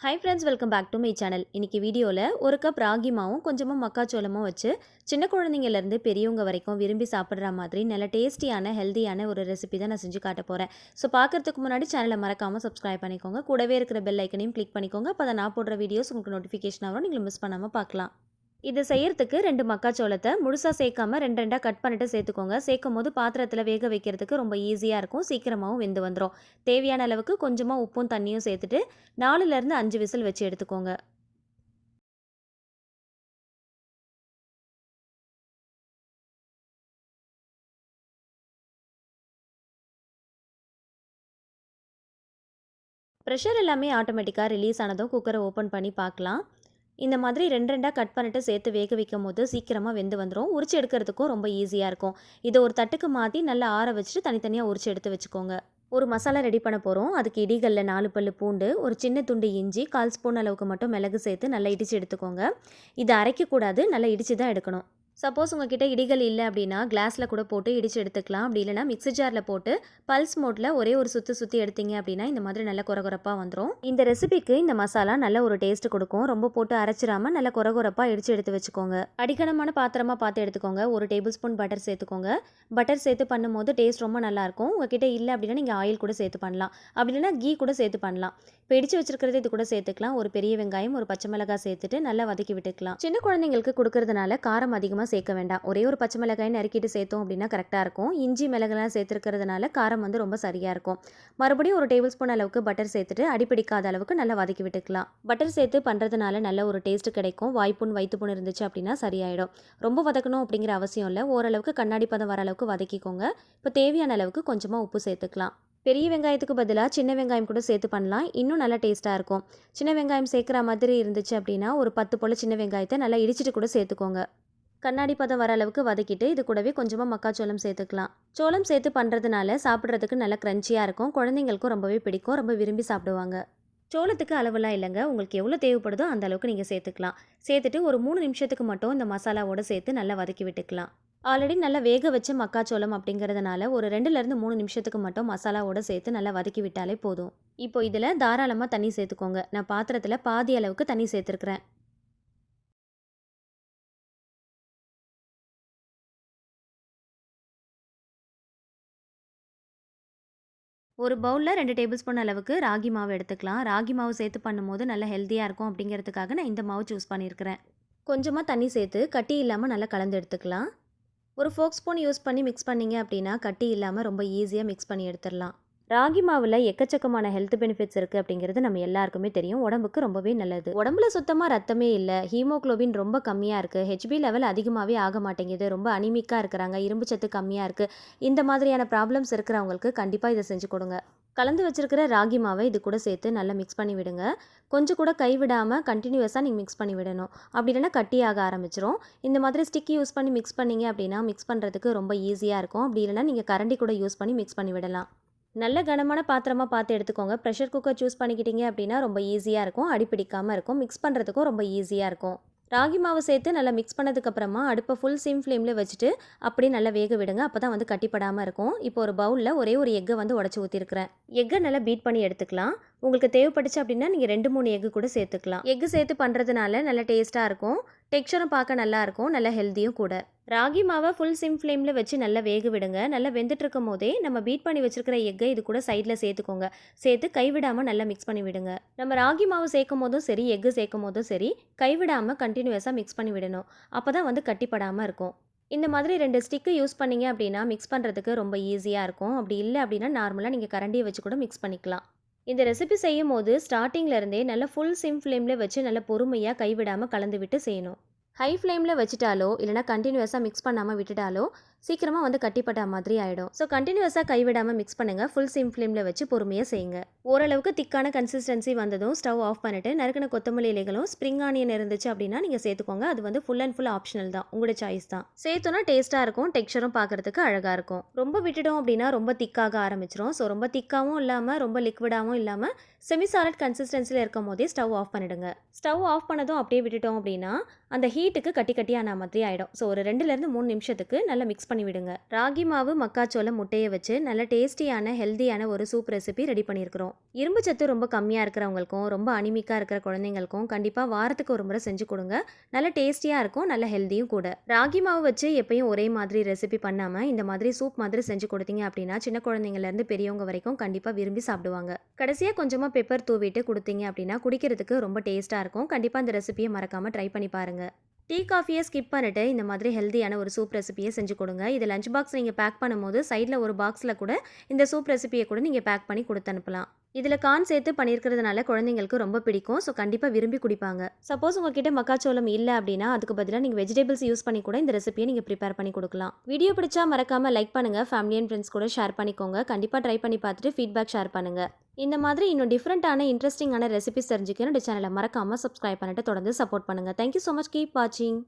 Hi friends, welcome back to my channel. இன்றைக்கி வீடியோவில் ஒரு கப் ராகி மாவும் கொஞ்சமாக மக்காச்சோளமும் வச்சு சின்ன குழந்தைங்கலேருந்து பெரியவங்க வரைக்கும் விரும்பி சாப்பிட்ற மாதிரி நல்ல டேஸ்டியான ஹெல்த்தியான ஒரு ரெசிபி தான் நான் செஞ்சு காட்ட போகிறேன். ஸோ பார்க்குறதுக்கு முன்னாடி சேனலை மறக்காமல் சப்ஸ்கிரைப் பண்ணிக்கோங்க. கூடவே இருக்கிற பெல் ஐக்கனையும் கிளிக் பண்ணிக்கோங்க. அப்போ தான் நான் போடுற வீடியோஸ் உங்களுக்கு நோட்டிஃபிகேஷன் ஆகும், நீங்கள் மிஸ் பண்ணாமல் பார்க்கலாம். இது செய்யறதுக்கு 2 மக்காச்சோளத்தை முழுசாக சேர்க்காம 2 கட் பண்ணிட்டு சேர்த்துக்கோங்க. சேர்க்கும் போது பாத்திரத்தில் வேக வைக்கிறதுக்கு ரொம்ப ஈஸியாக இருக்கும், சீக்கிரமாகவும் வெந்து வந்துடும். தேவையான அளவுக்கு கொஞ்சமாக உப்பும் தண்ணியும் சேர்த்துட்டு 4லேருந்து 5 விசில் வச்சு எடுத்துக்கோங்க. ப்ரெஷர் எல்லாமே ஆட்டோமேட்டிக்காக ரிலீஸ் ஆனதும் குக்கரை ஓப்பன் பண்ணி பார்க்கலாம். இந்த மாதிரி 2 கட் பண்ணிட்டு சேர்த்து வேக வைக்கும் போது சீக்கிரமாக வெந்து வந்துடும். உரிச்சு எடுக்கிறதுக்கும் ரொம்ப ஈஸியாக இருக்கும். இதை ஒரு தட்டுக்கு மாற்றி நல்லா ஆற வச்சுட்டு தனித்தனியாக உரிச்சு எடுத்து வச்சுக்கோங்க. ஒரு மசாலா ரெடி பண்ண போகிறோம். அதுக்கு இடிகல்ல 4 பல்லு பூண்டு, ஒரு சின்ன துண்டு இஞ்சி, 1/4 ஸ்பூன் அளவுக்கு மட்டும் மிளகு சேர்த்து நல்லா இடித்து எடுத்துக்கோங்க. இதை அரைக்கக்கூடாது, நல்லா இடித்து தான் எடுக்கணும். சப்போஸ் உங்ககிட்ட இடிகள் இல்லை அப்படின்னா கிளாஸில் கூட போட்டு இடித்து எடுத்துக்கலாம். அப்படி இல்லைனா மிக்ஸி ஜாரில் போட்டு பல்ஸ் மோட்டில் ஒரே ஒரு சுற்றி எடுத்தீங்க அப்படின்னா இந்த மாதிரி நல்ல கொரகொரப்பாக வந்துடும். இந்த ரெசிபிக்கு இந்த மசாலா நல்ல ஒரு டேஸ்ட் கொடுக்கும். ரொம்ப போட்டு அரைச்சிடாமல் நல்ல கொரகொரப்பாக இடித்து எடுத்து வச்சுக்கோங்க. அடிக்கணமான பாத்திரமாக பார்த்து எடுத்துக்கோங்க. 1 டேபிள் ஸ்பூன் பட்டர் சேர்த்துக்கோங்க. பட்டர் சேர்த்து பண்ணும்போது டேஸ்ட் ரொம்ப நல்லாயிருக்கும். உங்ககிட்ட இல்லை அப்படின்னா நீங்கள் ஆயில் கூட சேர்த்து பண்ணலாம். அப்படி இல்லைனா கீ கூட சேர்த்து பண்ணலாம். இப்போ இடித்து வச்சிருக்கிறது இது கூட சேர்த்துக்கலாம். ஒரு பெரிய வெங்காயம், ஒரு பச்சை மிளகாய் சேர்த்துட்டு நல்லா வதக்கி விட்டுக்கலாம். சின்ன குழந்தைங்களுக்கு கொடுக்கறதுனால காரம் அதிகமாக சேர்க்க வேண்டாம். ஒரே ஒரு பச்சை மிளகாய் நறுக்கிட்டு சேர்த்தோம் அப்படின்னா கரெக்டாக இருக்கும். இஞ்சி மிளகுலாம் சேர்த்துருக்கிறதுனால காரம் ரொம்ப சரியாக இருக்கும். மறுபடியும் 1 டேபிள் ஸ்பூன் அளவுக்கு பட்டர் சேர்த்துட்டு அடிப்பிடிக்காத அளவுக்கு நல்லா வதக்கி விட்டுக்கலாம். பட்டர் சேர்த்து பண்ணுறதுனால நல்ல ஒரு டேஸ்ட் கிடைக்கும். வாய்ப்புண் வயிற்றுப்புண் இருந்துச்சு அப்படின்னா சரியாயிடும். ரொம்ப வதக்கணும் அப்படிங்கிற அவசியம் இல்லை. ஓரளவுக்கு கண்ணாடி பதம் வர அளவுக்கு வதக்கிக்கோங்க. இப்போ தேவையான அளவுக்கு கொஞ்சமாக உப்பு சேர்த்துக்கலாம். பெரிய வெங்காயத்துக்கு பதிலாக சின்ன வெங்காயம் கூட சேர்த்து பண்ணலாம், இன்னும் நல்லா டேஸ்ட்டாக இருக்கும். சின்ன வெங்காயம் சேர்க்குற மாதிரி இருந்துச்சு அப்படின்னா ஒரு 10 போல் சின்ன வெங்காயத்தை நல்லா இடிச்சிட்டு கூட சேர்த்துக்கோங்க. கண்ணாடி பதம் வர அளவுக்கு வதக்கிட்டு இது கூடவே கொஞ்சமாக மக்காச்சோளம் சேர்த்துக்கலாம். சோளம் சேர்த்து பண்ணுறதுனால சாப்பிட்றதுக்கு நல்லா க்ரன்ச்சியாக இருக்கும். குழந்தைங்களுக்கும் ரொம்பவே பிடிக்கும், ரொம்ப விரும்பி சாப்பிடுவாங்க. சோளத்துக்கு அளவெல்லாம் இல்லைங்க, உங்களுக்கு எவ்வளோ தேவைப்படுதோ அந்த அளவுக்கு நீங்கள் சேர்த்துக்கலாம். சேர்த்துட்டு ஒரு 3 நிமிஷத்துக்கு மட்டும் இந்த மசாலாவோடு சேர்த்து நல்லா வதக்கி விட்டுக்கலாம். ஆல்ரெடி நல்லா வேக வச்ச மக்காச்சோளம் அப்படிங்கிறதுனால ஒரு 2லேருந்து 3 நிமிஷத்துக்கு மட்டும் மசாலாவோடு சேர்த்து நல்லா வதக்கி விட்டாலே போதும். இப்போ இதில் தாராளமாக தண்ணி சேர்த்துக்கோங்க. நான் பாத்திரத்தில் பாதி அளவுக்கு தண்ணி சேர்த்துருக்குறேன். ஒரு பவுலில் 2 டேபிள் ஸ்பூன் அளவுக்கு ராகி மாவு எடுத்துக்கலாம். ராகி மாவு சேர்த்து பண்ணும்போது நல்லா ஹெல்த்தியாக இருக்கும் அப்படிங்கிறதுக்காக நான் இந்த மாவு சூஸ் பண்ணியிருக்கிறேன். கொஞ்சமாக தண்ணி சேர்த்து கட்டி இல்லாமல் நல்லா கலந்து எடுத்துக்கலாம். ஒரு ஃபோக் ஸ்பூன் யூஸ் பண்ணி மிக்ஸ் பண்ணிங்க அப்படின்னா கட்டி இல்லாமல் ரொம்ப ஈஸியாக மிக்ஸ் பண்ணி எடுத்துடலாம். ராகி மாவில் எக்கச்சக்கமான ஹெல்த் பெனிஃபிட்ஸ் இருக்குது அப்படிங்கிறது நம்ம எல்லாருக்குமே தெரியும். உடம்புக்கு ரொம்பவே நல்லது. உடம்புல சுத்தமாக ரத்தமே இல்லை, ஹீமோக்ளோபின் ரொம்ப கம்மியாக இருக்குது, ஹெச்பி லெவல் அதிகமாகவே ஆக மாட்டேங்குது, ரொம்ப அனிமிக்காக இருக்கிறாங்க, இரும்பு சத்து கம்மியாக இருக்குது, இந்த மாதிரியான ப்ராப்ளம்ஸ் இருக்கிறவங்களுக்கு கண்டிப்பாக இதை செஞ்சு கொடுங்க. கலந்து வச்சிருக்கிற ராகி மாவை இது கூட சேர்த்து நல்லா மிக்ஸ் பண்ணி விடுங்க. கொஞ்சம் கூட கைவிடாமல் கண்டினியூஸாக நீங்கள் மிக்ஸ் பண்ணி விடணும். அப்படி இல்லைன்னா கட்டியாக ஆரம்பிச்சிரும். இந்த மாதிரி ஸ்டிக் யூஸ் பண்ணி மிக்ஸ் பண்ணிங்க அப்படின்னா மிக்ஸ் பண்ணுறதுக்கு ரொம்ப ஈஸியாக இருக்கும். அப்படி இல்லைன்னா நீங்கள் கரண்டி கூட யூஸ் பண்ணி மிக்ஸ் பண்ணி விடலாம். நல்ல கனமான பாத்திரமாக பார்த்து எடுத்துக்கோங்க. ப்ரெஷர் குக்கர் சூஸ் பண்ணிக்கிட்டீங்க அப்படின்னா ரொம்ப ஈஸியாக இருக்கும், அடிப்பிடிக்காமல் இருக்கும், மிக்ஸ் பண்ணுறதுக்கும் ரொம்ப ஈஸியாக இருக்கும். ராகி மாவு சேர்த்து நல்லா மிக்ஸ் பண்ணதுக்கப்புறமா அடுப்பை ஃபுல் சிம் ஃப்ளேமில் வச்சுட்டு அப்படியே நல்லா வேக விடுங்க. அப்போ தான் கட்டிப்படாமல் இருக்கும். இப்போ ஒரு பவுலில் ஒரே ஒரு எக்கை உடச்சி ஊற்றிருக்கிறேன். எக்கை நல்லா பீட் பண்ணி எடுத்துக்கலாம். உங்களுக்கு தேவைப்பட்டுச்சு அப்படின்னா நீங்கள் 2-3 எக்கு கூட சேர்த்துக்கலாம். எக்கு சேர்த்து பண்ணுறதுனால நல்ல டேஸ்ட்டாக இருக்கும், டெக்ஸ்சரும் பார்க்க நல்லா இருக்கும், நல்ல ஹெல்த்தியும் கூட. ராகி மாவை ஃபுல் சிம் ஃப்ளேமில் வச்சு நல்லா வேக விடுங்க. நல்லா வெந்துட்டு இருக்கும் போதே நம்ம பீட் பண்ணி வச்சிருக்கிற எக்கை இது கூட சைடில் சேர்த்துக்கோங்க. சேர்த்து கைவிடாமல் நல்லா மிக்ஸ் பண்ணி விடுங்க. நம்ம ராகி மாவு சேர்க்கும் போதும் சரி, எக்கு சேர்க்கும் போதும் சரி, கைவிடாமல் கண்டினியூஸாக மிக்ஸ் பண்ணி விடணும். அப்போ தான் கட்டிப்படாமல் இருக்கும். இந்த மாதிரி 2 ஸ்டிக்கு யூஸ் பண்ணிங்க அப்படின்னா மிக்ஸ் பண்ணுறதுக்கு ரொம்ப ஈஸியாக இருக்கும். அப்படி இல்லை அப்படின்னா நார்மலாக நீங்கள் கரண்டியை வச்சு கூட மிக்ஸ் பண்ணிக்கலாம். இந்த ரெசிபி செய்யும் போது ஸ்டார்டிங்லேருந்தே நல்லா ஃபுல் சிம் ஃப்ளேமில் வச்சு நல்லா பொறுமையாக கைவிடாமல் கலந்து விட்டு செய்யணும். ஹை ஃப்ளேமில் வச்சுட்டாலோ இல்லைனா கண்டினியூஸாக மிக்ஸ் பண்ணாமல் விட்டுட்டாலோ சீக்கிரமாக கட்டிப்பட்ட மாதிரி ஆகிடும். ஸோ கண்டினியூஸாக கைவிடாமல் மிக்ஸ் பண்ணுங்கள். ஃபுல் சிம் ஃப்ளேமில் வச்சு பொறுமையாக செய்யுங்க. ஓரளவுக்கு திக்கான கன்சிஸ்டன்சி வந்ததும் ஸ்டவ் ஆஃப் பண்ணிவிட்டு நறுக்கின கொத்தமல்லி இலைகளும் ஸ்ப்ரிங் ஆனியன் இருந்துச்சு அப்படின்னா நீங்கள் சேர்த்துக்கோங்க. அது ஃபுல் அண்ட் ஃபுல் ஆப்ஷனல் தான், உங்களோட சாய்ஸ் தான். சேர்த்தோன்னா டேஸ்ட்டாக இருக்கும், டெக்ஸ்சரும் பார்க்குறதுக்கு அழகாக இருக்கும். ரொம்ப விட்டுட்டோம் அப்படின்னா ரொம்ப திக்காக ஆரம்பிச்சிடும். ஸோ ரொம்ப திக்காகவும் இல்லாமல் ரொம்ப லிக்விடாகவும் இல்லாமல் செமி சாலிட் கன்சிஸ்டன்சியில் இருக்கும் போதே ஸ்டவ் ஆஃப் பண்ணிடுங்க. ஸ்டவ் ஆஃப் பண்ணதும் அப்படியே விட்டுட்டோம் அப்படின்னா அந்த ஹீட்டுக்கு கட்டி கட்டியான மாதிரி ஆகிடும். ஸோ ஒரு 2லேருந்து 3 நிமிஷத்துக்கு நல்லா மிக்ஸ் மிக்ஸ் பண்ணி விடுங்க. ராகி மாவு, மக்காச்சோளம், முட்டையை வச்சு நல்ல டேஸ்டியான ஹெல்தியான ஒரு சூப் ரெசிபி ரெடி பண்ணியிருக்கிறோம். இரும்பு சத்து ரொம்ப கம்மியாக இருக்கிறவங்களுக்கும் ரொம்ப அனிமிக்காக இருக்கிற குழந்தைங்களுக்கும் கண்டிப்பாக வாரத்துக்கு ஒரு முறை செஞ்சு கொடுங்க. நல்ல டேஸ்டியாக இருக்கும், நல்ல ஹெல்தியும் கூட. ராகி மாவு வச்சு எப்பயும் ஒரே மாதிரி ரெசிபி பண்ணாமல் இந்த மாதிரி சூப் மாதிரி செஞ்சு கொடுத்தீங்க அப்படின்னா சின்ன குழந்தைங்கள்லேருந்து பெரியவங்க வரைக்கும் கண்டிப்பாக விரும்பி சாப்பிடுவாங்க. கடைசியாக கொஞ்சமாக பெப்பர் தூவிட்டு கொடுத்தீங்க அப்படின்னா குடிக்கிறதுக்கு ரொம்ப டேஸ்ட்டாக இருக்கும். கண்டிப்பாக இந்த ரெசிபியை மறக்காமல் ட்ரை பண்ணி பாருங்கள். டீ காஃபியை ஸ்கிப் பண்ணிட்டு இந்த மாதிரி ஹெல்தியான ஒரு சூப் ரெசிபியை செஞ்சு கொடுங்க. இது லஞ்ச் பாக்ஸ் நீங்கள் பேக் பண்ணும்போது சைடில் ஒரு பாக்ஸில் கூட இந்த சூப் ரெசிபியை கூட நீங்கள் பேக் பண்ணி கொடுத்து அனுப்பலாம். இதில் கார்ன் சேர்த்து பண்ணியிருக்கிறதுனால குழந்தைங்களுக்கு ரொம்ப பிடிக்கும். ஸோ கண்டிப்பாக விரும்பி குடிப்பாங்க. சப்போஸ் உங்ககிட்ட மக்காச்சோளம் இல்லை அப்படின்னா அதுக்கு பதிலாக நீங்கள் வெஜிடபிள்ஸ் யூஸ் பண்ணி கூட இந்த ரெசிபியை நீங்கள் ப்ரிப்பேர் பண்ணி கொடுக்கலாம். வீடியோ பிடிச்சா மறக்காமல் லைக் பண்ணுங்கள். ஃபேமிலி அண்ட் ஃப்ரெண்ட்ஸ் கூட ஷேர் பண்ணிக்கோங்க. கண்டிப்பாக ட்ரை பண்ணி பார்த்துட்டு ஃபீட்பேக் ஷேர் பண்ணுங்கள். இந்த மாதிரி இன்னும் டிஃப்ரெண்ட்டான இன்ட்ரெஸ்டிங்கான ரெசிபிஸ் தெரிஞ்சுக்க என்னோட சேனலை மறக்காமல் சப்ஸ்கிரைப் பண்ணிட்டு தொடர்ந்து சப்போர்ட் பண்ணுங்கள். Thank you so much. கீப் வாட்சிங்.